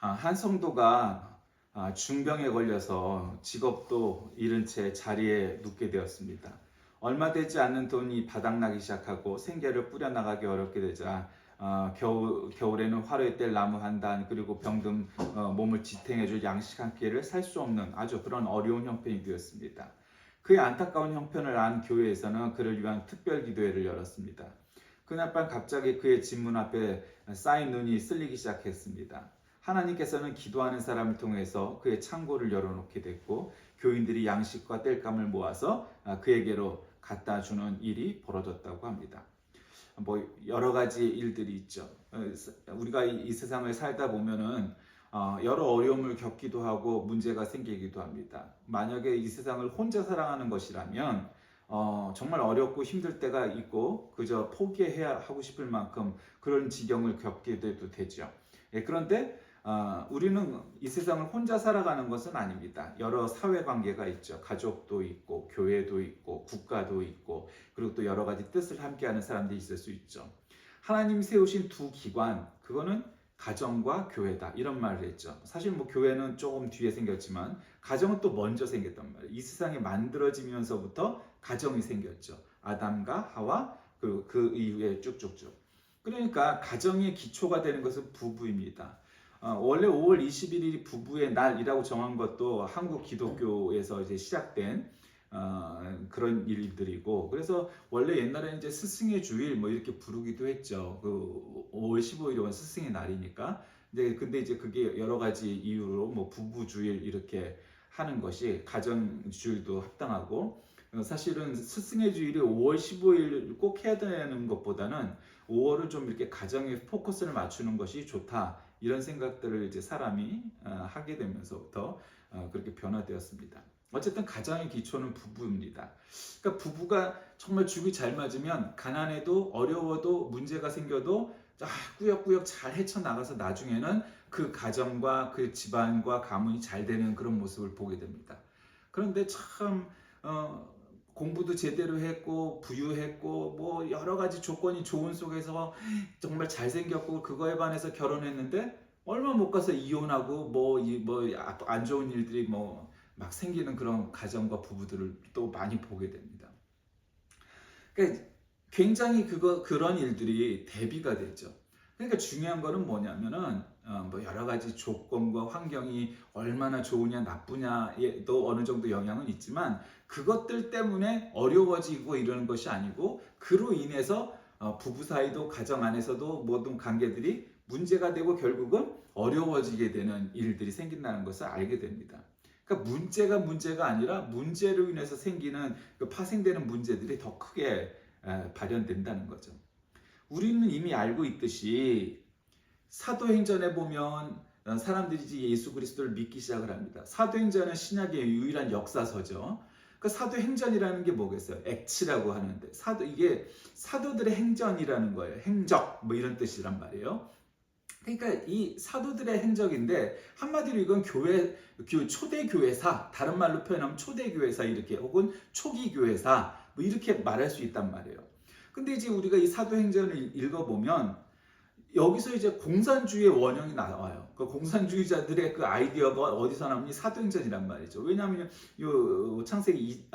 한 성도가 중병에 걸려서 직업도 잃은 채 자리에 눕게 되었습니다. 얼마 되지 않는 돈이 바닥나기 시작하고 생계를 꾸려나가기 어렵게 되자 겨울에는 화로에 뗄 나무 한 단, 그리고 병든 몸을 지탱해줄 양식 한 끼를 살 수 없는 아주 그런 어려운 형편이 되었습니다. 그의 안타까운 형편을 안 교회에서는 그를 위한 특별 기도회를 열었습니다. 그날 밤 갑자기 그의 집 문 앞에 쌓인 눈이 쓸리기 시작했습니다. 하나님께서는 기도하는 사람을 통해서 그의 창고를 열어놓게 됐고, 교인들이 양식과 땔감을 모아서 그에게로 갖다 주는 일이 벌어졌다고 합니다. 뭐 여러 가지 일들이 있죠. 우리가 이 세상을 살다 보면은 여러 어려움을 겪기도 하고 문제가 생기기도 합니다. 만약에 이 세상을 혼자 살아가는 것이라면 정말 어렵고 힘들 때가 있고 그저 포기해야 하고 싶을 만큼 그런 지경을 겪게 돼도 되죠. 그런데 우리는 이 세상을 혼자 살아가는 것은 아닙니다. 여러 사회관계가 있죠. 가족도 있고 교회도 있고 국가도 있고, 그리고 또 여러 가지 뜻을 함께하는 사람들이 있을 수 있죠. 하나님이 세우신 두 기관, 그거는 가정과 교회다, 이런 말을 했죠. 사실 뭐 교회는 조금 뒤에 생겼지만 가정은 또 먼저 생겼단 말이에요. 이 세상이 만들어지면서부터 가정이 생겼죠. 아담과 하와, 그 이후에 쭉쭉쭉. 그러니까 가정의 기초가 되는 것은 부부입니다. 원래 5월 21일이 부부의 날이라고 정한 것도 한국 기독교에서 이제 시작된 그런 일들이고, 그래서 원래 옛날에는 이제 스승의 주일 뭐 이렇게 부르기도 했죠. 그 5월 15일이 스승의 날이니까. 근데 이제 그게 여러 가지 이유로 뭐 부부 주일 이렇게 하는 것이 가정 주일도 합당하고, 사실은 스승의 주일이 5월 15일 꼭 해야 되는 것보다는 5월을 좀 이렇게 가정에 포커스를 맞추는 것이 좋다, 이런 생각들을 이제 사람이 하게 되면서부터 그렇게 변화되었습니다. 어쨌든 가정의 기초는 부부입니다. 그러니까 부부가 정말 죽이 잘 맞으면 가난해도 어려워도 문제가 생겨도 꾸역꾸역 잘 헤쳐나가서 나중에는 그 가정과 그 집안과 가문이 잘 되는 그런 모습을 보게 됩니다. 그런데 참 공부도 제대로 했고 부유했고 뭐 여러 가지 조건이 좋은 속에서 정말 잘생겼고 그거에 반해서 결혼했는데 얼마 못 가서 이혼하고 뭐 안 좋은 일들이 뭐 막 생기는 그런 가정과 부부들을 또 많이 보게 됩니다. 그러니까 굉장히 그런 일들이 대비가 되죠. 그러니까 중요한 거는 뭐냐면은 뭐 여러 가지 조건과 환경이 얼마나 좋으냐 나쁘냐에도 어느 정도 영향은 있지만, 그것들 때문에 어려워지고 이러는 것이 아니고, 그로 인해서 부부 사이도 가정 안에서도 모든 관계들이 문제가 되고 결국은 어려워지게 되는 일들이 생긴다는 것을 알게 됩니다. 그러니까 문제가 아니라 문제로 인해서 생기는 파생되는 문제들이 더 크게 발현된다는 거죠. 우리는 이미 알고 있듯이 사도행전에 보면 사람들이 이제 예수 그리스도를 믿기 시작을 합니다. 사도행전은 신약의 유일한 역사서죠. 그 사도행전이라는 게 뭐겠어요? 액치라고 하는데 이게 사도들의 행전이라는 거예요. 행적 뭐 이런 뜻이란 말이에요. 그러니까 이 사도들의 행적인데 한마디로 이건 초대 교회사, 다른 말로 표현하면 초대 교회사 이렇게, 혹은 초기 교회사 뭐 이렇게 말할 수 있단 말이에요. 근데 이제 우리가 이 사도행전을 읽어보면 여기서 이제 공산주의의 원형이 나와요. 그 공산주의자들의 그 아이디어가 어디서 나오니? 사도행전이란 말이죠. 왜냐하면 요 창세기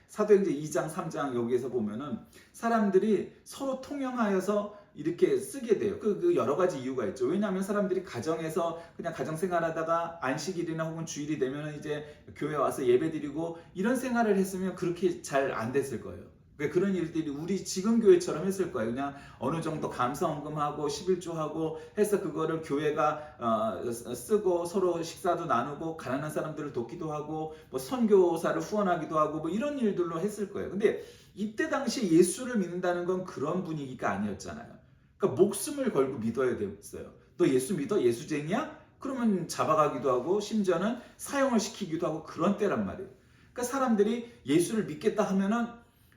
사도행전 2장 3장 여기에서 보면은 사람들이 서로 통용하여서 이렇게 쓰게 돼요. 그 여러 가지 이유가 있죠. 왜냐하면 사람들이 가정에서 그냥 가정 생활하다가 안식일이나 혹은 주일이 되면 이제 교회 와서 예배드리고 이런 생활을 했으면 그렇게 잘 안 됐을 거예요. 그런 일들이 우리 지금 교회처럼 했을 거예요. 그냥 어느 정도 감사헌금하고 11조하고 해서 그거를 교회가 쓰고 서로 식사도 나누고 가난한 사람들을 돕기도 하고 뭐 선교사를 후원하기도 하고 뭐 이런 일들로 했을 거예요. 근데 이때 당시 예수를 믿는다는 건 그런 분위기가 아니었잖아요. 그러니까 목숨을 걸고 믿어야 됐어요. 너 예수 믿어? 예수쟁이야? 그러면 잡아가기도 하고 심지어는 사형을 시키기도 하고 그런 때란 말이에요. 그러니까 사람들이 예수를 믿겠다 하면은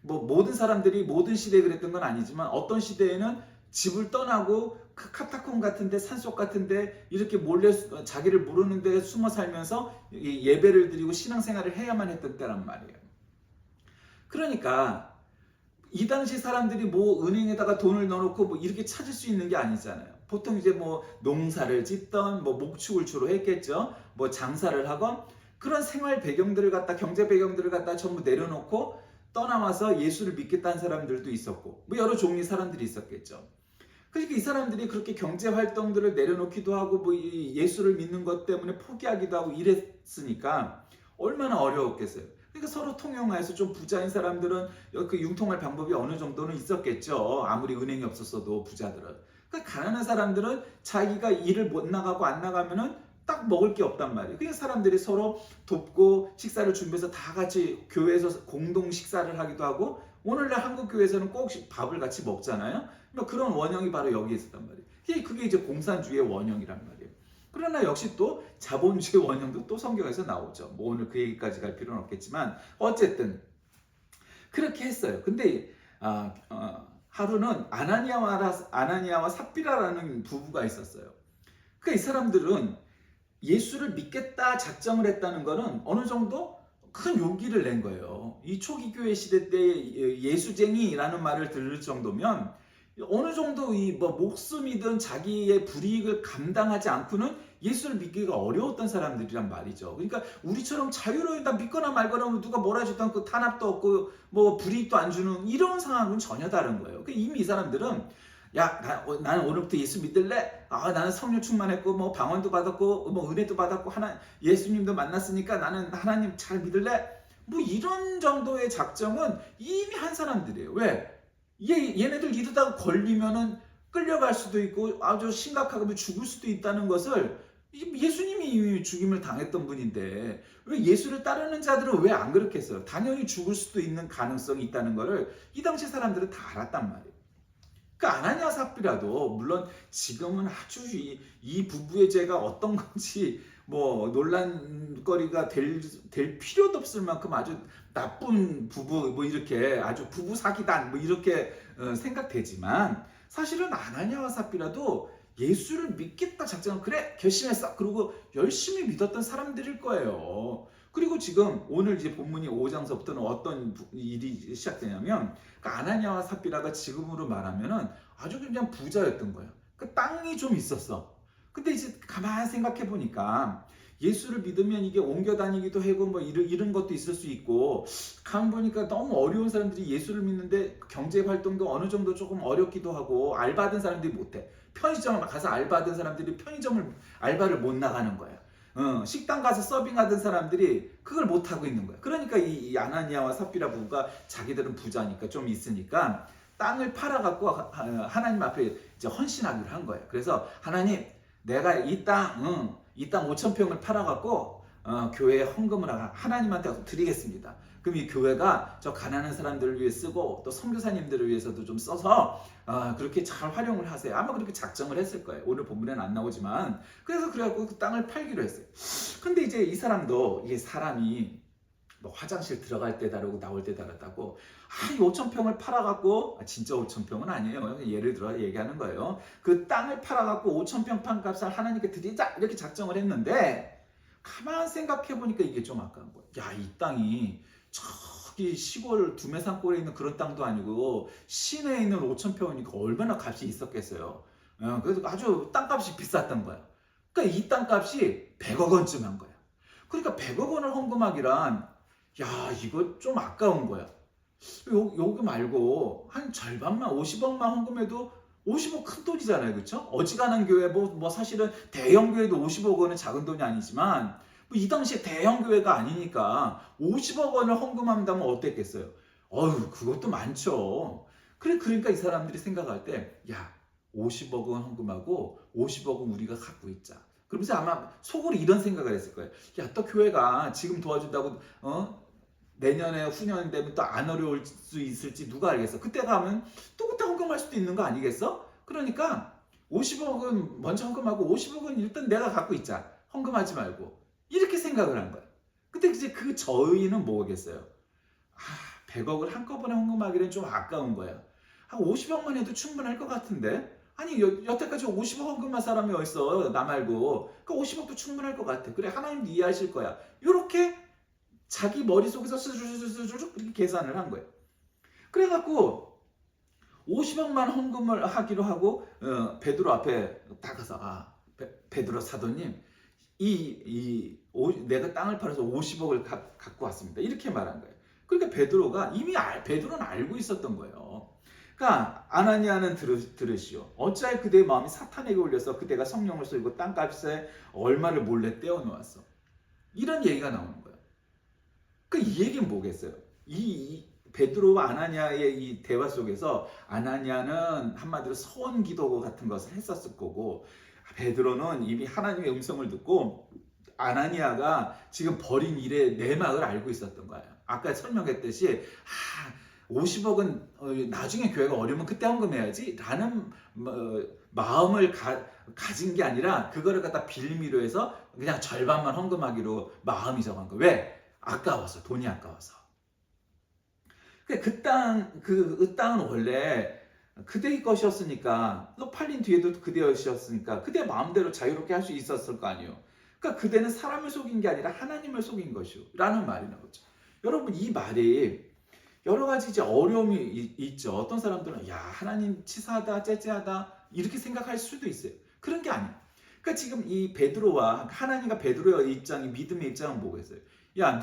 뭐 모든 사람들이 모든 시대에 그랬던 건 아니지만 어떤 시대에는 집을 떠나고 카타콤 같은데 산속 같은데 이렇게 몰래 자기를 모르는 데 숨어 살면서 예배를 드리고 신앙생활을 해야만 했던 때란 말이에요. 그러니까 이 당시 사람들이 뭐 은행에다가 돈을 넣어놓고 뭐 이렇게 찾을 수 있는 게 아니잖아요. 보통 이제 뭐 농사를 짓던 뭐 목축을 주로 했겠죠. 뭐 장사를 하건 그런 생활 배경들을 갖다 경제 배경들을 갖다 전부 내려놓고 떠나와서 예수를 믿겠다는 사람들도 있었고 뭐 여러 종류의 사람들이 있었겠죠. 그러니까 이 사람들이 그렇게 경제 활동들을 내려놓기도 하고 뭐 예수를 믿는 것 때문에 포기하기도 하고 이랬으니까 얼마나 어려웠겠어요. 그러니까 서로 통용해서 좀 부자인 사람들은 그 융통할 방법이 어느 정도는 있었겠죠. 아무리 은행이 없었어도 부자들은. 그러니까 가난한 사람들은 자기가 일을 못 나가고 안 나가면은 딱 먹을 게 없단 말이에요. 그냥 사람들이 서로 돕고 식사를 준비해서 다 같이 교회에서 공동 식사를 하기도 하고 오늘날 한국 교회에서는 꼭 밥을 같이 먹잖아요. 그러니까 그런 원형이 바로 여기에 있었단 말이에요. 그게 이제 공산주의의 원형이란 말이에요. 그러나 역시 또 자본주의 원형도 또 성경에서 나오죠. 뭐 오늘 그 얘기까지 갈 필요는 없겠지만 어쨌든 그렇게 했어요. 근데 하루는 아나니아와 삽비라라는 부부가 있었어요. 그러니까 이 사람들은 예수를 믿겠다 작정을 했다는 것은 어느 정도 큰 용기를 낸 거예요. 이 초기 교회 시대 때 예수쟁이라는 말을 들을 정도면 어느 정도 이 뭐 목숨이든 자기의 불이익을 감당하지 않고는 예수를 믿기가 어려웠던 사람들이란 말이죠. 그러니까 우리처럼 자유로이 다 믿거나 말거나 누가 뭐라 하지도 않고 탄압도 없고 뭐 불이익도 안 주는 이런 상황은 전혀 다른 거예요. 그러니까 이미 이 사람들은 나는 오늘부터 예수 믿을래? 나는 성령 충만했고 뭐 방언도 받았고 뭐 은혜도 받았고 예수님도 만났으니까 나는 하나님 잘 믿을래? 뭐 이런 정도의 작정은 이미 한 사람들이에요. 왜? 얘네들 이러다가 걸리면은 끌려갈 수도 있고 아주 심각하게 죽을 수도 있다는 것을 예수님이 이미 죽임을 당했던 분인데 왜 예수를 따르는 자들은 왜 안 그렇게 했어요? 당연히 죽을 수도 있는 가능성이 있다는 것을 이 당시 사람들은 다 알았단 말이에요. 그러니까 아나니아 삽비라도 물론 지금은 아주 이 부부의 죄가 어떤 건지 뭐 논란거리가 될 필요도 없을 만큼 아주 나쁜 부부 뭐 이렇게 아주 부부 사기단 뭐 이렇게 생각되지만 사실은 아나니아와 삽비라도 예수를 믿겠다 작정을 그래 결심했어 그리고 열심히 믿었던 사람들일 거예요. 그리고 지금 오늘 이제 본문이 5장서부터는 어떤 일이 시작되냐면 그러니까 아나니아와 삽비라가 지금으로 말하면은 아주 그냥 부자였던 거예요. 그 땅이 좀 있었어. 근데 이제 가만히 생각해 보니까 예수를 믿으면 이게 옮겨 다니기도 하고 뭐 이런 것도 있을 수 있고 가만 보니까 너무 어려운 사람들이 예수를 믿는데 경제 활동도 어느 정도 조금 어렵기도 하고 알바하던 사람들이 못해. 편의점을 가서 알바하던 사람들이 알바를 못 나가는 거야. 식당 가서 서빙하던 사람들이 그걸 못 하고 있는 거야. 그러니까 이 아나니아와 삽비라 부부가 자기들은 부자니까 좀 있으니까 땅을 팔아갖고 하나님 앞에 이제 헌신하기로 한 거예요. 그래서 하나님, 내가 이 땅 5,000평을 팔아갖고 교회에 헌금을 하나님한테 드리겠습니다. 그럼 이 교회가 저 가난한 사람들을 위해 쓰고 또 선교사님들을 위해서도 좀 써서 그렇게 잘 활용을 하세요. 아마 그렇게 작정을 했을 거예요. 오늘 본문에는 안 나오지만 그래갖고 그 땅을 팔기로 했어요. 근데 이제 이 사람도 이게 사람이 뭐 화장실 들어갈 때 다르고 나올 때 다르다고 이 5,000평을 팔아갖고 진짜 5,000평은 아니에요. 예를 들어 얘기하는 거예요. 그 땅을 팔아갖고 5,000평 판값을 하나님께 드리자 이렇게 작정을 했는데 가만 생각해보니까 이게 좀 아까운 거예요. 이 땅이 저기 시골 두메산골에 있는 그런 땅도 아니고 시내에 있는 5,000평이니까 얼마나 값이 있었겠어요. 그래서 아주 땅값이 비쌌던 거야. 그러니까 이 땅값이 100억 원쯤 한 거야. 그러니까 100억 원을 헌금하기란 이거 좀 아까운 거야. 요거 말고 한 절반만 50억만 헌금해도 50억 큰 돈이잖아요. 그렇죠? 어지간한 교회 뭐 사실은 대형 교회도 50억 원은 작은 돈이 아니지만 이 당시에 대형 교회가 아니니까 50억 원을 헌금한다면 어땠겠어요? 그것도 많죠. 그러니까 이 사람들이 생각할 때 50억 원 헌금하고 50억은 우리가 갖고 있자. 그러면서 아마 속으로 이런 생각을 했을 거예요. 또 교회가 지금 도와준다고 내년에 후년 되면 또 안 어려울 수 있을지 누가 알겠어. 그때 가면 또 그때 헌금할 수도 있는 거 아니겠어? 그러니까 50억은 먼저 헌금하고 50억은 일단 내가 갖고 있자. 헌금하지 말고. 이렇게 생각을 한 거야. 근데 이제 그 저의는 뭐겠어요? 100억을 한꺼번에 헌금하기는 좀 아까운 거야. 50억만 해도 충분할 것 같은데? 아니 여태까지 50억 헌금한 사람이 어딨어 나 말고. 그러니까 50억도 충분할 것 같아. 그래 하나님도 이해하실 거야. 이렇게 자기 머릿속에서 스르르르르 이렇게 계산을 한 거예요. 그래갖고 50억만 헌금을 하기로 하고 베드로 앞에 딱 가서 베드로 사도님 내가 땅을 팔아서 50억을 갖고 왔습니다. 이렇게 말한 거예요. 그러니까 베드로가 베드로는 알고 있었던 거예요. 그러니까 아나니아는 들으시오. 어찌하여 그대의 마음이 사탄에게 올려서 그대가 성령을 쏘이고 땅값에 얼마를 몰래 떼어놓았어. 이런 얘기가 나오는 거예요. 이 얘기는 뭐겠어요? 이 베드로와 아나니아의 이 대화 속에서 아나니아는 한마디로 서원 기도 같은 것을 했었을 거고, 베드로는 이미 하나님의 음성을 듣고 아나니아가 지금 벌인 일의 내막을 알고 있었던 거예요. 아까 설명했듯이 50억은 나중에 교회가 어려우면 그때 헌금해야지 라는 마음을 가진 게 아니라 그거를 갖다 빌미로 해서 그냥 절반만 헌금하기로 마음이 정한 거예요. 왜? 아까워서, 돈이 아까워서. 그 땅은 원래 그대의 것이었으니까, 또 팔린 뒤에도 그대의 것이었으니까 그대 마음대로 자유롭게 할 수 있었을 거 아니에요. 그러니까 그대는 사람을 속인 게 아니라 하나님을 속인 것이요 라는 말이 나오죠. 여러분, 이 말이 여러 가지 이제 어려움이 있죠. 어떤 사람들은 하나님 치사하다, 째째하다 이렇게 생각할 수도 있어요. 그런 게 아니에요. 그러니까 지금 이 베드로와 하나님과 베드로의 입장이, 믿음의 입장은 뭐겠어요?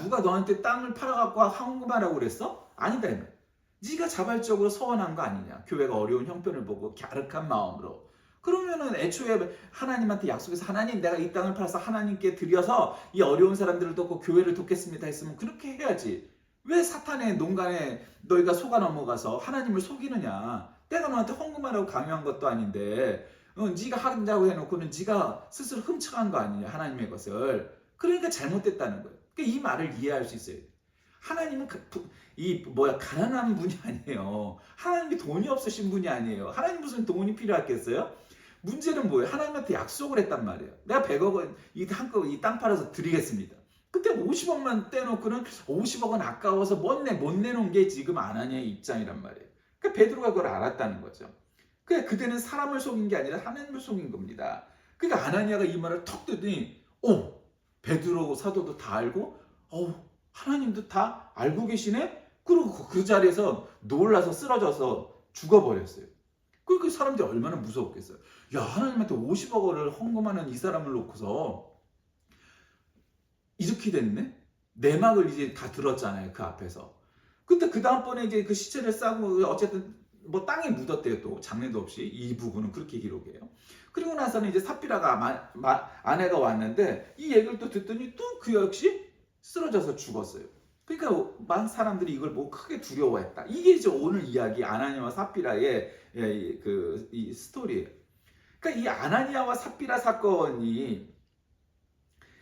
누가 너한테 땅을 팔아갖고 헌금하라고 그랬어? 아니다. 네가 자발적으로 서원한 거 아니냐. 교회가 어려운 형편을 보고 갸륵한 마음으로. 그러면은 애초에 하나님한테 약속해서 하나님 내가 이 땅을 팔아서 하나님께 드려서 이 어려운 사람들을 돕고 교회를 돕겠습니다 했으면 그렇게 해야지. 왜 사탄의 농간에 너희가 속아 넘어가서 하나님을 속이느냐. 내가 너한테 헌금하라고 강요한 것도 아닌데 네가 한다고 해놓고는 네가 스스로 훔쳐간 거 아니냐, 하나님의 것을. 그러니까 잘못됐다는 거예요. 그러니까 이 말을 이해할 수 있어요. 하나님은 가난한 분이 아니에요. 하나님이 돈이 없으신 분이 아니에요. 하나님 무슨 돈이 필요하겠어요? 문제는 뭐예요? 하나님한테 약속을 했단 말이에요. 내가 100억은 이 땅 팔아서 드리겠습니다. 그때 50억만 떼놓고는 50억은 아까워서 못 내놓은 게 지금 아나니아의 입장이란 말이에요. 그러니까 베드로가 그걸 알았다는 거죠. 그러니까 그대는 사람을 속인 게 아니라 하나님을 속인 겁니다. 그러니까 아나니아가 이 말을 턱 듣더니 베드로 사도도 다 알고 하나님도 다 알고 계시네? 그리고 그 자리에서 놀라서 쓰러져서 죽어버렸어요. 그 사람들이 얼마나 무서웠겠어요. 하나님한테 50억을 헌금하는 이 사람을 놓고서 이렇게 됐네? 내막을 이제 다 들었잖아요, 그 앞에서. 근데 그 다음번에 이제 그 시체를 싸고 어쨌든 땅에 묻었대요. 또 장례도 없이. 이 부분은 그렇게 기록해요. 그리고 나서는 이제 삽비라가 아내가 왔는데 이 얘기를 또 듣더니 또 그 역시 쓰러져서 죽었어요. 그러니까 많은 사람들이 이걸 보고 크게 두려워했다. 이게 이제 오늘 이야기 아나니아와 삽비라의 이 스토리예요. 그러니까 이 아나니아와 삽비라 사건이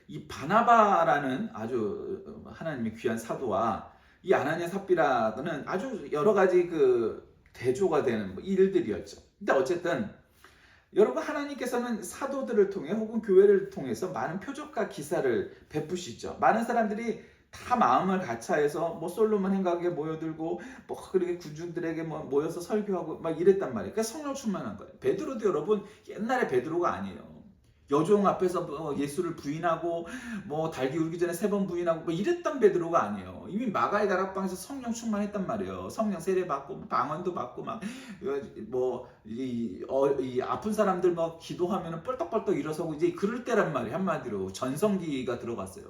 이 바나바라는 아주 하나님의 귀한 사도와 이 아나니아 삽비라는 아주 여러 가지 대조가 되는 일들이었죠. 근데 어쨌든 여러분, 하나님께서는 사도들을 통해 혹은 교회를 통해서 많은 표적과 기사를 베푸시죠. 많은 사람들이 다 마음을 같이해서 솔로몬 행각에 모여들고 그렇게 군중들에게 모여서 설교하고 막 이랬단 말이에요. 그러니까 성령 충만한 거예요. 베드로도 여러분 옛날에 베드로가 아니에요. 여종 앞에서 예수를 부인하고 달기 울기 전에 3번 부인하고 이랬던 베드로가 아니에요. 이미 마가의 다락방에서 성령 충만했단 말이에요. 성령 세례 받고 방언도 받고 이 아픈 사람들 기도하면은 뻘떡뻘떡 일어서고 이제 그럴 때란 말이에요. 한마디로 전성기가 들어갔어요.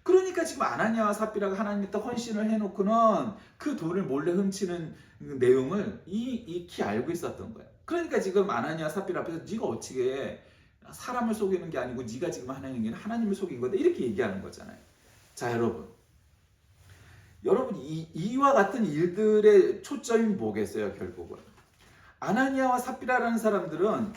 그러니까 지금 아나니아와 삽비라가 하나님께 헌신을 해놓고는 그 돈을 몰래 훔치는 내용을 익히 알고 있었던 거예요. 그러니까 지금 아나니아 삽비라 앞에서 네가 어떻게 사람을 속이는 게 아니고 네가 지금 하나님을 속인 거다 이렇게 얘기하는 거잖아요. 자, 여러분 이와 같은 일들의 초점이 뭐겠어요? 결국은 아나니아와 삽비라라는 사람들은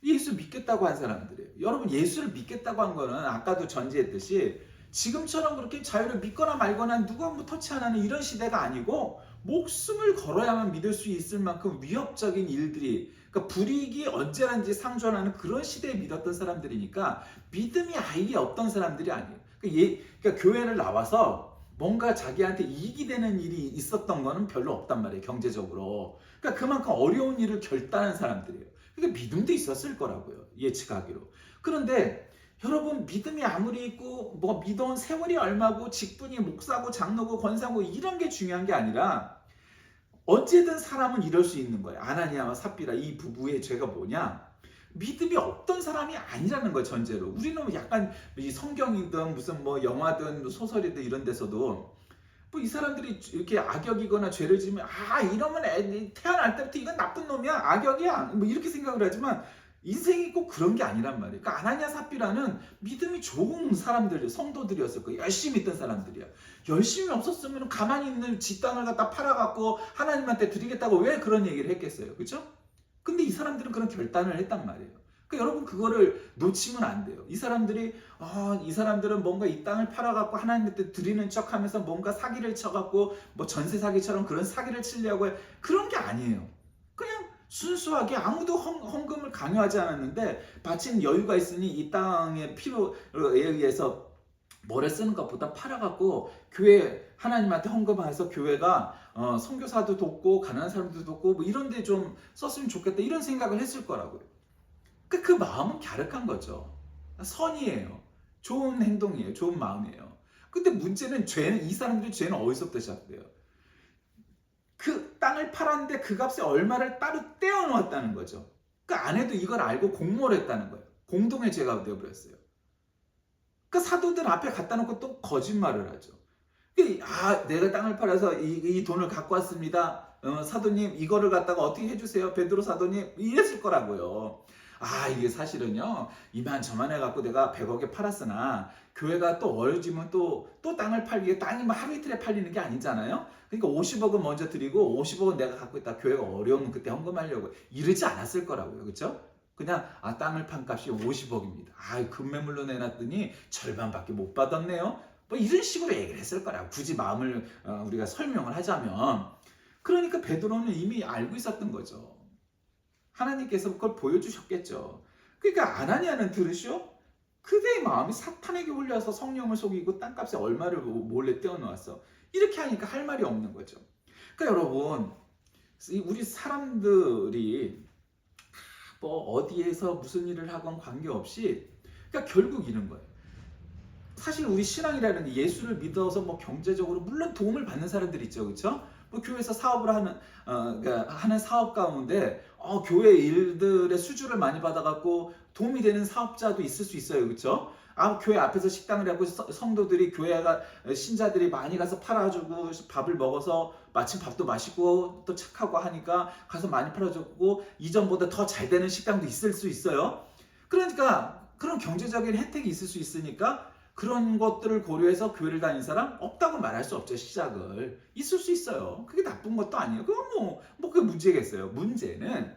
예수 믿겠다고 한 사람들이에요. 여러분, 예수를 믿겠다고 한 거는 아까도 전제했듯이 지금처럼 그렇게 자유를 믿거나 말거나 누가 터치 안 하는 이런 시대가 아니고 목숨을 걸어야만 믿을 수 있을 만큼 위협적인 일들이, 그러니까 불이익이 언제든지 상존하는 그런 시대에 믿었던 사람들이니까 믿음이 아예 없던 사람들이 아니에요. 그러니까 교회를 나와서 뭔가 자기한테 이익이 되는 일이 있었던 거는 별로 없단 말이에요. 경제적으로. 그러니까 그만큼 어려운 일을 결단한 사람들이에요. 그러니까 믿음도 있었을 거라고요. 예측하기로. 그런데 여러분, 믿음이 아무리 있고 믿어온 세월이 얼마고 직분이 목사고 장로고 권사고 이런 게 중요한 게 아니라 언제든 사람은 이럴 수 있는 거예요. 아나니아와 삽비라 이 부부의 죄가 뭐냐? 믿음이 없던 사람이 아니라는 거예요, 전제로. 우리는 약간 이 성경이든 무슨 뭐 영화든 소설이든 이런 데서도 뭐 이 사람들이 이렇게 악역이거나 죄를 지으면 이러면 태어날 때부터 이건 나쁜 놈이야, 악역이야, 뭐 이렇게 생각을 하지만 인생이 꼭 그런 게 아니란 말이에요. 그러니까 아나니아 삽비라는 믿음이 좋은 사람들, 성도들이었을 거예요. 열심히 있던 사람들이야. 열심히 없었으면 가만히 있는 지 땅을 갖다 팔아갖고 하나님한테 드리겠다고 왜 그런 얘기를 했겠어요, 그렇죠? 근데 이 사람들은 그런 결단을 했단 말이에요. 그러니까 여러분 그거를 놓치면 안 돼요. 이 사람들은 뭔가 이 땅을 팔아갖고 하나님한테 드리는 척하면서 뭔가 사기를 쳐갖고 뭐 전세 사기처럼 그런 사기를 치려고 해. 그런 게 아니에요. 그냥 순수하게 아무도 헌금을 강요하지 않았는데 마침 여유가 있으니 이 땅의 필요에 의해서 뭐를 쓰는 것보다 팔아갖고 교회 하나님한테 헌금해서 교회가 선교사도 돕고 가난한 사람도 돕고 뭐 이런 데 좀 썼으면 좋겠다 이런 생각을 했을 거라고요. 그 마음은 갸륵한 거죠. 선이에요. 좋은 행동이에요. 좋은 마음이에요. 근데 문제는 이 사람들의 죄는 어디서부터 시작돼요? 그 땅을 팔았는데 그 값에 얼마를 따로 떼어놓았다는 거죠. 그 아내도 이걸 알고 공모를 했다는 거예요. 공동의 죄가 되어버렸어요. 그 사도들 앞에 갖다 놓고 또 거짓말을 하죠. 내가 땅을 팔아서 이 돈을 갖고 왔습니다. 사도님 이거를 갖다가 어떻게 해주세요. 베드로 사도님 이랬을 거라고요. 이게 사실은요 이만저만 해갖고 내가 100억에 팔았으나 교회가 또 어려지면 또 땅을 팔기에 땅이 뭐 하루 이틀에 팔리는 게 아니잖아요. 그러니까 50억은 먼저 드리고 50억은 내가 갖고 있다. 교회가 어려우면 그때 헌금하려고 이러지 않았을 거라고요. 그렇죠? 그냥 땅을 판 값이 50억입니다. 금매물로 내놨더니 절반밖에 못 받았네요. 뭐 이런 식으로 얘기를 했을 거라고. 굳이 마음을 우리가 설명을 하자면 그러니까 베드로는 이미 알고 있었던 거죠. 하나님께서 그걸 보여주셨겠죠. 그러니까 아나니아는 들으시오? 그대의 마음이 사탄에게 홀려서 성령을 속이고 땅값에 얼마를 몰래 떼어놓았어. 이렇게 하니까 할 말이 없는 거죠. 그러니까 여러분 우리 사람들이 뭐 어디에서 무슨 일을 하건 관계없이 그러니까 결국 이런 거예요. 사실 우리 신앙이라는 게 예수를 믿어서 뭐 경제적으로 물론 도움을 받는 사람들이 있죠, 그렇죠? 뭐 교회에서 사업을 하는 사업 가운데 교회 일들의 수주를 많이 받아갖고 도움이 되는 사업자도 있을 수 있어요, 그렇죠? 교회 앞에서 식당을 하고 성도들이 교회가 신자들이 많이 가서 팔아주고 밥을 먹어서 마침 밥도 맛있고 또 착하고 하니까 가서 많이 팔아주고 이전보다 더 잘 되는 식당도 있을 수 있어요. 그러니까 그런 경제적인 혜택이 있을 수 있으니까 그런 것들을 고려해서 교회를 다니는 사람 없다고 말할 수 없죠. 시작을 있을 수 있어요. 그게 나쁜 것도 아니에요. 그건 그게 문제겠어요. 문제는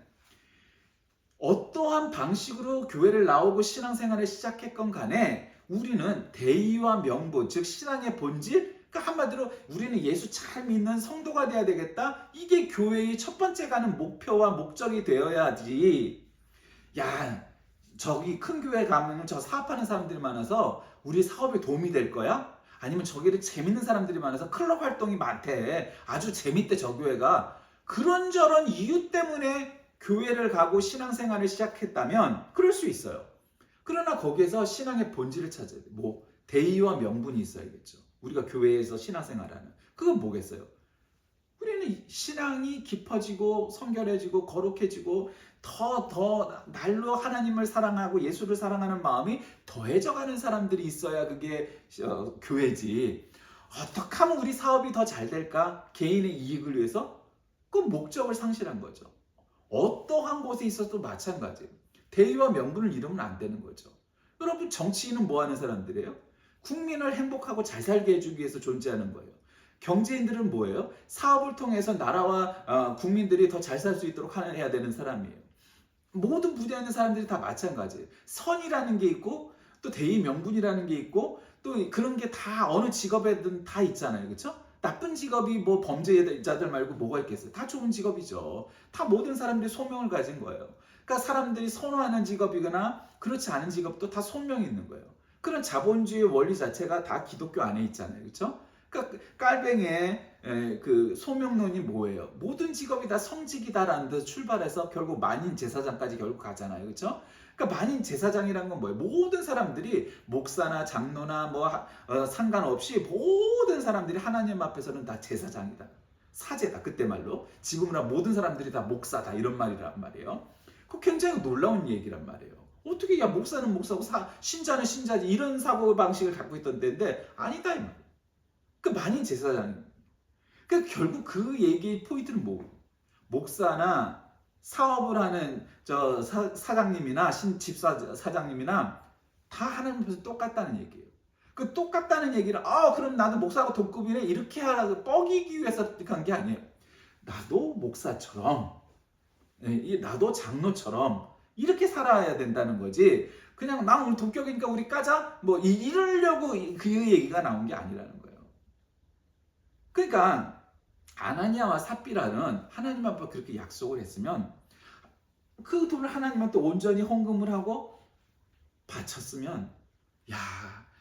어떠한 방식으로 교회를 나오고 신앙생활을 시작했건 간에 우리는 대의와 명분, 즉 신앙의 본질, 그러니까 한마디로 우리는 예수 잘 믿는 성도가 돼야 되겠다. 이게 교회의 첫 번째 가는 목표와 목적이 되어야지. 저기 큰 교회 가면 저 사업하는 사람들이 많아서 우리 사업에 도움이 될 거야? 아니면 저기를 재밌는 사람들이 많아서 클럽 활동이 많대. 아주 재밌대 저 교회가. 그런저런 이유 때문에 교회를 가고 신앙생활을 시작했다면 그럴 수 있어요. 그러나 거기에서 신앙의 본질을 찾아야 돼. 대의와 명분이 있어야겠죠. 우리가 교회에서 신앙생활하는. 그건 뭐겠어요? 우리는 신앙이 깊어지고 성결해지고 거룩해지고 더 날로 하나님을 사랑하고 예수를 사랑하는 마음이 더해져가는 사람들이 있어야 그게 교회지. 어떻게 하면 우리 사업이 더 잘 될까? 개인의 이익을 위해서? 그 목적을 상실한 거죠. 어떠한 곳에 있어도 마찬가지예요. 대의와 명분을 잃으면 안 되는 거죠. 여러분 정치인은 뭐 하는 사람들이에요? 국민을 행복하고 잘 살게 해주기 위해서 존재하는 거예요. 경제인들은 뭐예요? 사업을 통해서 나라와 국민들이 더 잘 살 수 있도록 해야 되는 사람이에요. 모든 분야에 있는 사람들이 다 마찬가지예요. 선이라는 게 있고 또 대의 명분이라는 게 있고 또 그런 게 다 어느 직업에든 다 있잖아요. 그렇죠? 나쁜 직업이 뭐 범죄자들 말고 뭐가 있겠어요? 다 좋은 직업이죠. 다 모든 사람들이 소명을 가진 거예요. 그러니까 사람들이 선호하는 직업이거나 그렇지 않은 직업도 다 소명이 있는 거예요. 그런 자본주의 원리 자체가 다 기독교 안에 있잖아요. 그렇죠? 그러니까 깔뱅의 그 소명론이 뭐예요? 모든 직업이 다 성직이다라는 데서 출발해서 결국 만인 제사장까지 결국 가잖아요. 그렇죠? 그러니까 만인 제사장이란 건 뭐예요? 모든 사람들이 목사나 장로나 상관없이 모든 사람들이 하나님 앞에서는 다 제사장이다. 사제다. 그때 말로. 지금은 모든 사람들이 다 목사다. 이런 말이란 말이에요. 그 굉장히 놀라운 얘기란 말이에요. 어떻게 야 목사는 목사고 신자는 신자지 이런 사고 방식을 갖고 있던 때인데 아니다 이 말이에요. 그 만인 제사장. 그 결국 그 얘기의 포인트는 뭐? 목사나 사업을 하는 저 사장님이나 집사 사장님이나 다 하나님 앞에서 똑같다는 얘기예요. 그 똑같다는 얘기를 그럼 나도 목사하고 동급이네 이렇게 하라고 뻐기기 위해서 한 게 아니에요. 나도 목사처럼 나도 장로처럼 이렇게 살아야 된다는 거지. 그냥 나 오늘 동격이니까 우리 까자 뭐 이러려고 그 얘기가 나온 게 아니라는 거예요. 그러니까 아나니아와 삽비라는 하나님 앞에 그렇게 약속을 했으면 그 돈을 하나님한테 온전히 헌금을 하고 바쳤으면 야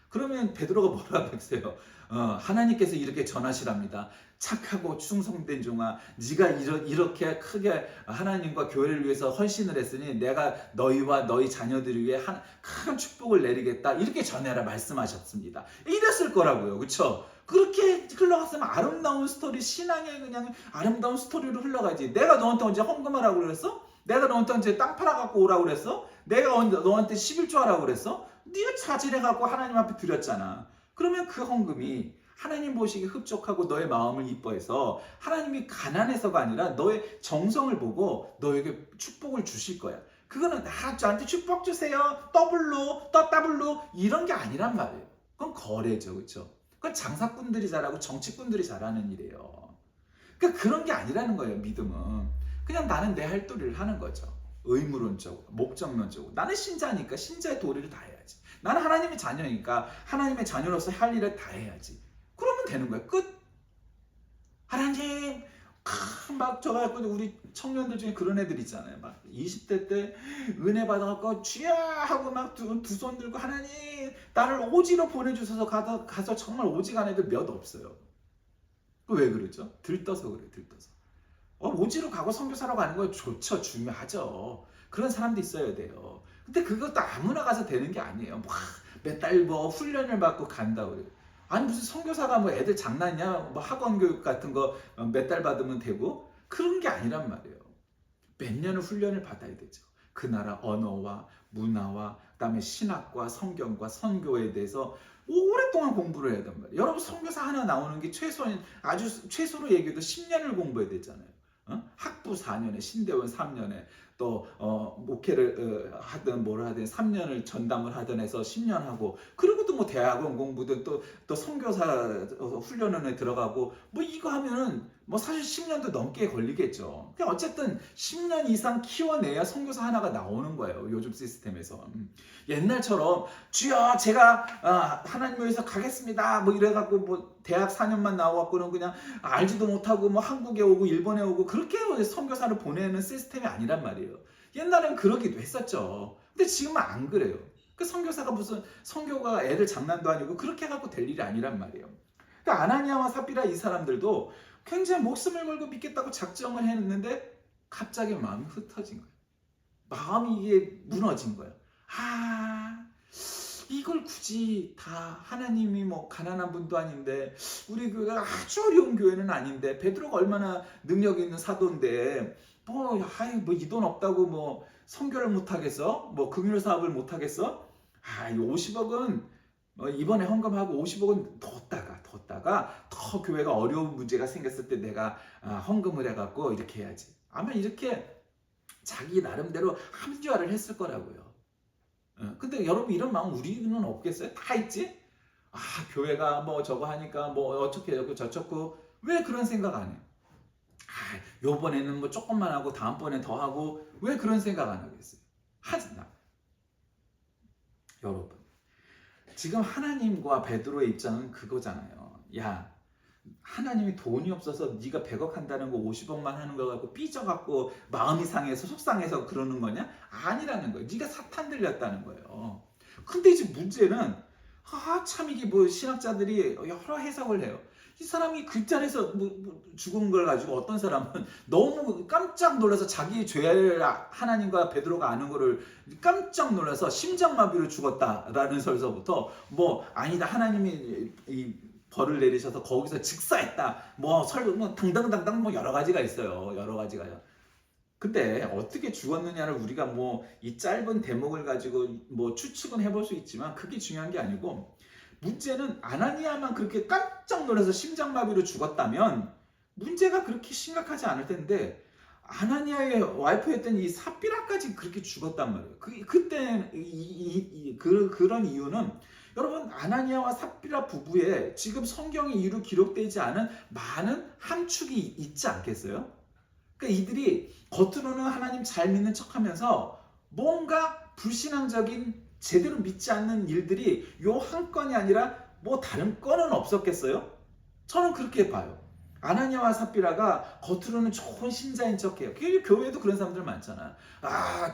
그러면 베드로가 뭐라 했어요? 하나님께서 이렇게 전하시랍니다. 착하고 충성된 종아, 네가 이렇게 크게 하나님과 교회를 위해서 헌신을 했으니 내가 너희와 너희 자녀들을 위해 큰 축복을 내리겠다. 이렇게 전해라 말씀하셨습니다. 이랬을 거라고요. 그렇죠? 그렇게 흘러갔으면 아름다운 스토리, 신앙의 그냥 아름다운 스토리로 흘러가지. 내가 너한테 언제 헌금하라고 그랬어? 내가 너한테 언제 땅 팔아갖고 오라고 그랬어? 내가 너한테 11조 하라고 그랬어? 네가 차질해갖고 하나님 앞에 드렸잖아. 그러면 그 헌금이 하나님 보시기에 흡족하고 너의 마음을 이뻐해서 하나님이 가난해서가 아니라 너의 정성을 보고 너에게 축복을 주실 거야. 그거는 저한테 축복 주세요. 더블로 이런 게 아니란 말이에요. 그건 거래죠. 그렇죠? 그건 장사꾼들이 잘하고 정치꾼들이 잘하는 일이에요. 그러니까 그런 게 아니라는 거예요. 믿음은. 그냥 나는 내 할 도리를 하는 거죠. 의무론적으로, 목적론적으로. 나는 신자니까 신자의 도리를 다 해야지. 나는 하나님의 자녀니까 하나님의 자녀로서 할 일을 다 해야지. 그러면 되는 거야. 끝. 하나님 막 저가 우리 청년들 중에 그런 애들 있잖아요. 막 20대 때 은혜 받아갖고 주야 하고 막 두 손 들고 하나님 나를 오지로 보내주셔서 가서 정말 오지간 애들 몇 없어요. 왜 그러죠? 들떠서 그래요. 들떠서. 오지로 가고 선교사로 가는 거 좋죠. 중요하죠. 그런 사람도 있어야 돼요. 근데 그것도 아무나 가서 되는 게 아니에요. 몇 달 뭐 훈련을 받고 간다 그래요. 아니 무슨 선교사가 뭐 애들 장난이야? 뭐 학원 교육 같은 거 몇 달 받으면 되고 그런 게 아니란 말이에요. 몇 년을 훈련을 받아야 되죠. 그 나라 언어와 문화와 그다음에 신학과 성경과 선교에 대해서 오랫동안 공부를 해야 된단 말이에요. 여러분 선교사 하나 나오는 게 아주 최소로 얘기해도 10년을 공부해야 되잖아요. 학부 4년에 신대원 3년에 또 목회를 하든 뭘 하든 3년을 전담을 하든 해서 10년 하고 그리고도 뭐 대학원 공부든 또 선교사 훈련원에 들어가고 뭐 이거 하면은 뭐 사실 10년도 넘게 걸리겠죠. 그냥 어쨌든 10년 이상 키워내야 선교사 하나가 나오는 거예요. 요즘 시스템에서. 옛날처럼 주여 제가 하나님 위해서 가겠습니다 뭐 이래갖고 뭐 대학 4년만 나와갖고는 그냥 알지도 못하고 뭐 한국에 오고 일본에 오고 그렇게 선교사를 보내는 시스템이 아니란 말이에요. 옛날엔 그러기도 했었죠. 근데 지금은 안 그래요. 그 선교사가 무슨 선교가 애들 장난도 아니고 그렇게 해갖고 될 일이 아니란 말이에요. 그러니까 아나니아와 삽비라 이 사람들도 굉장히 목숨을 걸고 믿겠다고 작정을 했는데 갑자기 마음이 흩어진 거예요. 마음이 이게 무너진 거예요. 이걸 굳이 다 하나님이 뭐 가난한 분도 아닌데 우리 교회가 아주 어려운 교회는 아닌데 베드로가 얼마나 능력 있는 사도인데 뭐 이 돈 없다고 뭐 선교를 못 하겠어? 뭐 금융 사업을 못 하겠어? 이 50억은 이번에 헌금하고 50억은 뒀다가 더 교회가 어려운 문제가 생겼을 때 내가 헌금을 해갖고 이렇게 해야지. 아마 이렇게 자기 나름대로 합리화를 했을 거라고요. 근데 여러분 이런 마음 우리는 없겠어요? 다 있지? 교회가 뭐 저거 하니까 뭐 어떻게 하고 저쩌고 왜 그런 생각 안 해요? 요번에는 뭐 조금만 하고 다음번엔 더 하고 왜 그런 생각 안 하겠어요? 하지나 여러분 지금 하나님과 베드로의 입장은 그거잖아요. 야 하나님이 돈이 없어서 네가 100억 한다는 거 50억만 하는 거 갖고 삐져갖고 마음이 상해서 속상해서 그러는 거냐? 아니라는 거예요. 네가 사탄 들렸다는 거예요. 근데 이제 문제는 참 이게 뭐 신학자들이 여러 해석을 해요. 이 사람이 그 자리에서 죽은 걸 가지고 어떤 사람은 너무 깜짝 놀라서 자기의 죄를 하나님과 베드로가 아는 거를 깜짝 놀라서 심장마비로 죽었다라는 설서부터 뭐 아니다 하나님이 벌을 내리셔서 거기서 즉사했다. 뭐 당당당당 뭐 여러 가지가 있어요. 여러 가지가요. 근데 어떻게 죽었느냐를 우리가 뭐 이 짧은 대목을 가지고 뭐 추측은 해볼 수 있지만 그게 중요한 게 아니고, 문제는 아나니아만 그렇게 깜짝 놀라서 심장마비로 죽었다면 문제가 그렇게 심각하지 않을 텐데, 아나니아의 와이프였던 이 삽비라까지 그렇게 죽었단 말이에요. 그때 그런 이유는, 여러분, 아나니아와 삽비라 부부의 지금 성경에 이루 기록되지 않은 많은 함축이 있지 않겠어요? 그러니까 이들이 겉으로는 하나님 잘 믿는 척하면서 뭔가 불신앙적인, 제대로 믿지 않는 일들이 요 한 건이 아니라 뭐 다른 건은 없었겠어요? 저는 그렇게 봐요. 아나니아와 삽비라가 겉으로는 좋은 신자인 척해요. 교회에도 그런 사람들 많잖아.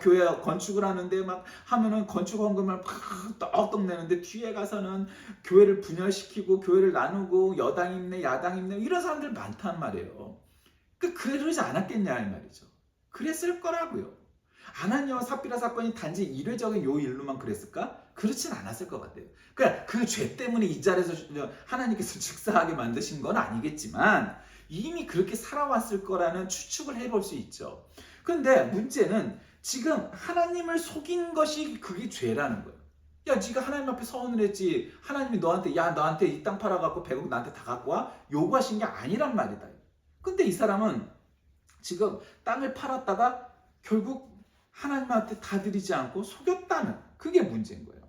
교회 건축을 하는데 막 하면은 건축 헌금을 팍 떡떡 내는데 뒤에 가서는 교회를 분열시키고 교회를 나누고 여당 입네 야당 입네 이런 사람들 많단 말이에요. 그러지 않았겠냐 이 말이죠. 그랬을 거라고요. 아나니아와 삽비라 사건이 단지 이례적인 요 일로만 그랬을까? 그렇진 않았을 것 같아요. 그러니까 그 죄 때문에 이 자리에서 하나님께서 즉사하게 만드신 건 아니겠지만 이미 그렇게 살아왔을 거라는 추측을 해볼 수 있죠. 그런데 문제는 지금 하나님을 속인 것이 그게 죄라는 거예요. 야, 네가 하나님 앞에 서원을 했지. 하나님이 너한테 이 땅 팔아갖고 100억 나한테 다 갖고 와? 요구하신 게 아니란 말이다. 근데 이 사람은 지금 땅을 팔았다가 결국 하나님한테 다 드리지 않고 속였다는, 그게 문제인 거예요.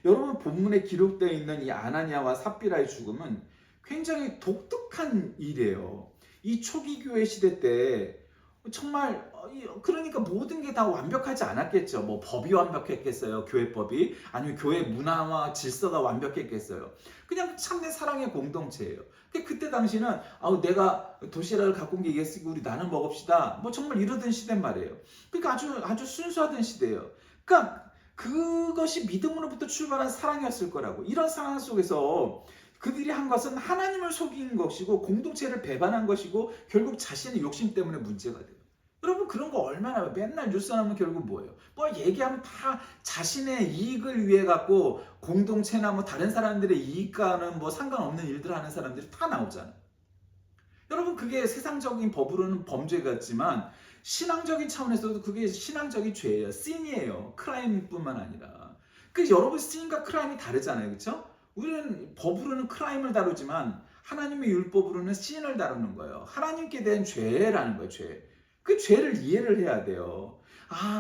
여러분, 본문에 기록되어 있는 이 아나니아와 삽비라의 죽음은 굉장히 독특한 일이에요. 이 초기 교회 시대 때 정말, 그러니까 모든 게 다 완벽하지 않았겠죠. 뭐 법이 완벽했겠어요, 교회법이? 아니면 교회 문화와 질서가 완벽했겠어요? 그냥 참된 사랑의 공동체예요. 그때 당시는 내가 도시락을 갖고 온 게 예스고 우리 나눠 먹읍시다, 뭐 정말 이러던 시대인 말이에요. 그러니까 아주 순수하던 시대예요. 그러니까 그것이 믿음으로부터 출발한 사랑이었을 거라고. 이런 상황 속에서 그들이 한 것은 하나님을 속인 것이고 공동체를 배반한 것이고 결국 자신의 욕심 때문에 문제가 돼요. 여러분, 그런 거 얼마나 맨날 뉴스 나오면 결국 뭐예요? 뭐 얘기하면 다 자신의 이익을 위해 갖고 공동체나 뭐 다른 사람들의 이익과는 뭐 상관없는 일들을 하는 사람들이 다 나오잖아요. 여러분, 그게 세상적인 법으로는 범죄 같지만 신앙적인 차원에서도 그게 신앙적인 죄예요. 씬이에요. 크라임뿐만 아니라. 여러분, 씬과 크라임이 다르잖아요. 그렇죠? 우리는 법으로는 크라임을 다루지만 하나님의 율법으로는 씬을 다루는 거예요. 하나님께 대한 죄라는 거예요. 죄. 그 죄를 이해를 해야 돼요.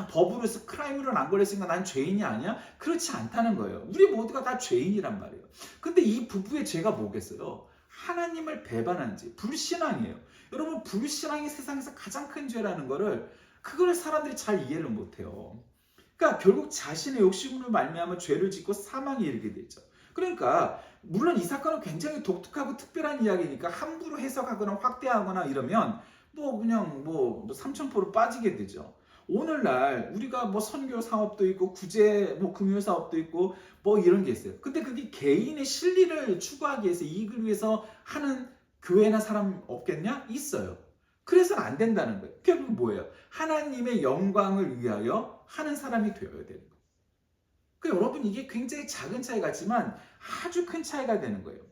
법으로서 크라임으로는 안 걸렸으니까 난 죄인이 아니야? 그렇지 않다는 거예요. 우리 모두가 다 죄인이란 말이에요. 근데 이 부부의 죄가 뭐겠어요? 하나님을 배반한 죄, 불신앙이에요. 여러분, 불신앙이 세상에서 가장 큰 죄라는 거를, 그걸 사람들이 잘 이해를 못해요. 그러니까 결국 자신의 욕심으로 말미암아 죄를 짓고 사망에 이르게 되죠. 그러니까 물론 이 사건은 굉장히 독특하고 특별한 이야기니까 함부로 해석하거나 확대하거나 이러면 그냥 삼천포로 빠지게 되죠. 오늘날 우리가 뭐 선교 사업도 있고 구제 금융 사업도 있고 뭐 이런 게 있어요. 근데 그게 개인의 실리를 추구하기 위해서, 이익을 위해서 하는 교회나 사람 없겠냐? 있어요. 그래서는 안 된다는 거예요. 결국 뭐예요? 하나님의 영광을 위하여 하는 사람이 되어야 되는 거예요. 여러분, 이게 굉장히 작은 차이 같지만 아주 큰 차이가 되는 거예요.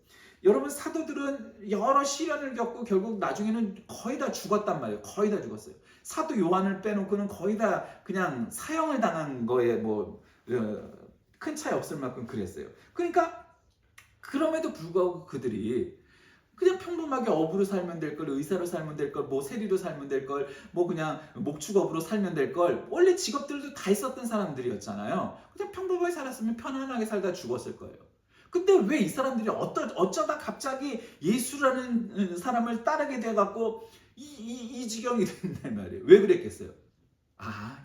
여러분, 사도들은 여러 시련을 겪고 결국 나중에는 거의 다 죽었단 말이에요. 거의 다 죽었어요. 사도 요한을 빼놓고는 거의 다 그냥 사형을 당한 거에 큰 차이 없을 만큼 그랬어요. 그러니까 그럼에도 불구하고 그들이 그냥 평범하게 어부로 살면 될 걸, 의사로 살면 될 걸, 뭐 세리로 살면 될 걸, 뭐 그냥 목축업으로 살면 될 걸, 원래 직업들도 다 있었던 사람들이었잖아요. 그냥 평범하게 살았으면 편안하게 살다 죽었을 거예요. 근데 왜 이 사람들이 어쩌다 갑자기 예수라는 사람을 따르게 돼갖고 이 지경이 된단 말이에요. 왜 그랬겠어요?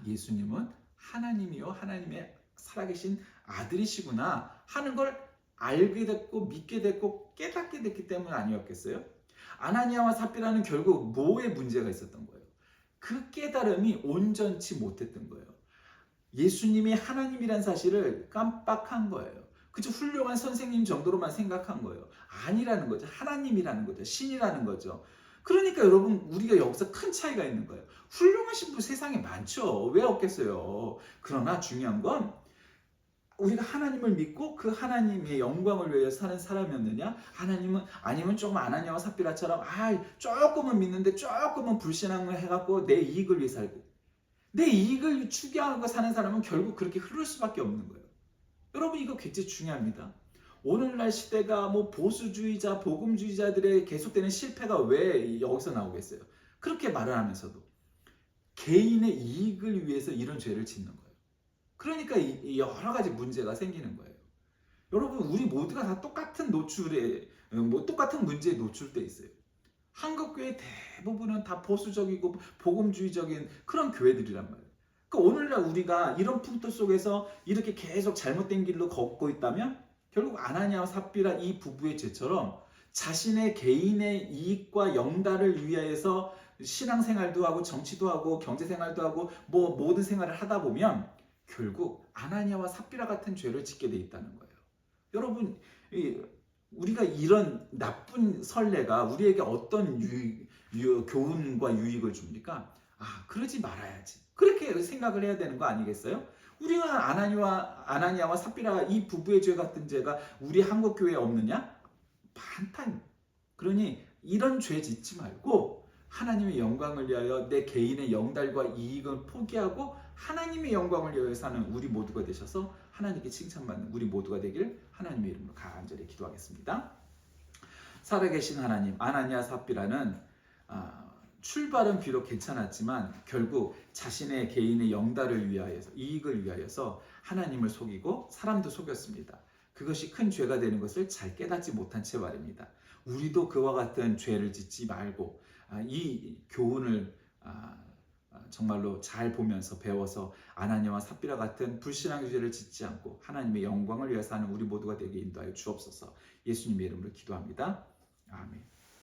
예수님은 하나님이요, 하나님의 살아계신 아들이시구나 하는 걸 알게 됐고 믿게 됐고 깨닫게 됐기 때문 아니었겠어요? 아나니아와 삽비라는 결국 뭐에 문제가 있었던 거예요? 그 깨달음이 온전치 못했던 거예요. 예수님이 하나님이란 사실을 깜빡한 거예요. 그저 훌륭한 선생님 정도로만 생각한 거예요. 아니라는 거죠. 하나님이라는 거죠. 신이라는 거죠. 그러니까 여러분, 우리가 여기서 큰 차이가 있는 거예요. 훌륭하신 분 세상에 많죠. 왜 없겠어요? 그러나 중요한 건 우리가 하나님을 믿고 그 하나님의 영광을 위해 사는 사람이었느냐? 하나님은 아니면 조금 아나니아와 삽비라처럼 조금은 믿는데 조금은 불신앙을 해갖고 내 이익을 위해 살고 내 이익을 추구하고 사는 사람은 결국 그렇게 흐를 수밖에 없는 거예요. 여러분 이거 굉장히 중요합니다. 오늘날 시대가 뭐 보수주의자, 복음주의자들의 계속되는 실패가 왜 여기서 나오겠어요? 그렇게 말을 하면서도 개인의 이익을 위해서 이런 죄를 짓는 거예요. 그러니까 여러 가지 문제가 생기는 거예요. 여러분 우리 모두가 다 똑같은 노출에 똑같은 문제에 노출돼 있어요. 한국교회 대부분은 다 보수적이고 복음주의적인 그런 교회들이란 말이에요. 그러니까 오늘날 우리가 이런 풍토 속에서 이렇게 계속 잘못된 길로 걷고 있다면 결국 아나니아와 삽비라 이 부부의 죄처럼 자신의 개인의 이익과 영달을 위해서 신앙생활도 하고 정치도 하고 경제생활도 하고 뭐 모든 생활을 하다 보면 결국 아나니아와 삽비라 같은 죄를 짓게 돼 있다는 거예요. 여러분 우리가 이런 나쁜 선례가 우리에게 어떤 교훈과 유익을 줍니까? 그러지 말아야지. 그렇게 생각을 해야 되는 거 아니겠어요? 우리가 아나니아와 삽비라 이 부부의 죄 같은 죄가 우리 한국 교회에 없느냐? 많다. 그러니 이런 죄 짓지 말고 하나님의 영광을 위하여 내 개인의 영달과 이익을 포기하고 하나님의 영광을 위하여 사는 우리 모두가 되셔서 하나님께 칭찬받는 우리 모두가 되길 하나님의 이름으로 간절히 기도하겠습니다. 살아계신 하나님, 아나니아 삽비라는 출발은 비록 괜찮았지만 결국 자신의 개인의 영달을 위하여서 이익을 위하여서 하나님을 속이고 사람도 속였습니다. 그것이 큰 죄가 되는 것을 잘 깨닫지 못한 채 말입니다. 우리도 그와 같은 죄를 짓지 말고 이 교훈을 정말로 잘 보면서 배워서 아나니아와 삽비라 같은 불신앙의 죄를 짓지 않고 하나님의 영광을 위해 사는 우리 모두가 되게 인도하여 주옵소서. 예수님의 이름으로 기도합니다. 아멘.